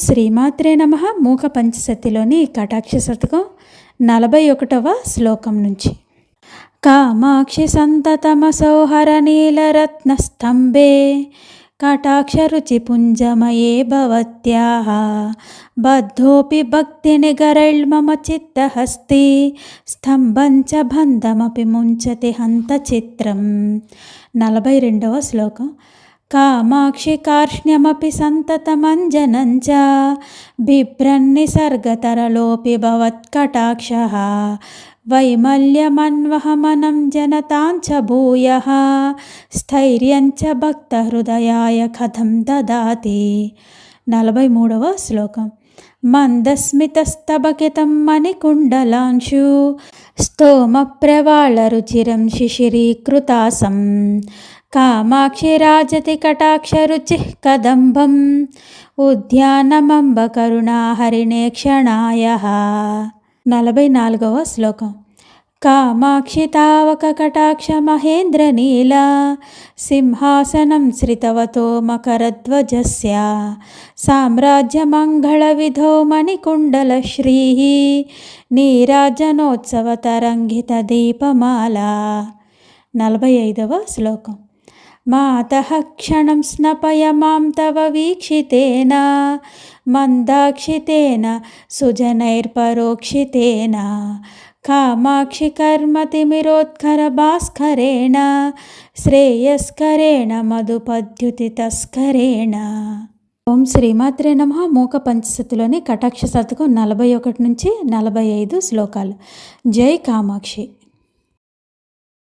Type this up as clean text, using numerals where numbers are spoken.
శ్రీమాత్రే నమః. మూక పంచశతిలోని కటాక్ష శతకం 41వ శ్లోకం నుంచి. కామాక్షి సంతతమసౌహర నీలరత్నస్తంభే కటాక్షరుచిపుంజమయే భవత్యాః బద్ధోపి భక్తినిగరైర్మమ చిత్తహస్తి స్తంభం చ బంధమపి ముంచతి హంత చిత్రం. 42వ శ్లోకం. కామాక్షి కార్ష్ణ్యమపి సంతతమంజనం చ బిభ్రన్నిసర్గతరలోపి భవత్కటాక్షః వైమల్యమన్వహమనం జనతాంచ భూయః స్థైర్యంచ భక్తహృదయాయ కథం దదాతి. 43వ శ్లోకం. మందస్మితస్తబకితం మణికుండలాంశు స్తోమప్రవాళరుచిరం శిశిరీకృతాసం కామాక్షి రాజతి కటాక్షరుచిః కదంబం ఉద్యానమంబ కరుణాహరిణే క్షణాయః. 44వ శ్లోకం. కామాక్షి తావక కటాక్ష మహేంద్ర నీల సింహాసనం శ్రితవతో మకరధ్వజస్య సామ్రాజ్యమంగళ విధో మణికుండల శ్రీ నీరాజనోత్సవ తరంగిత దీపమాల. 45వ శ్లోకం. మాతః క్షణం స్నపయ మాం తవ వీక్షితేన మందాక్షితేన సుజనైర్పరోక్షితేన కామాక్షి కర్మతిమిరోత్కర భాస్కరేణ శ్రేయస్కరేణ మధుపద్యుతి తస్కరేణ. ఓం శ్రీమాత్రే నమః. మూక పంచశతిలోని కటాక్ష శతకం 41 నుంచి 45 శ్లోకాలు. జై కామాక్షి.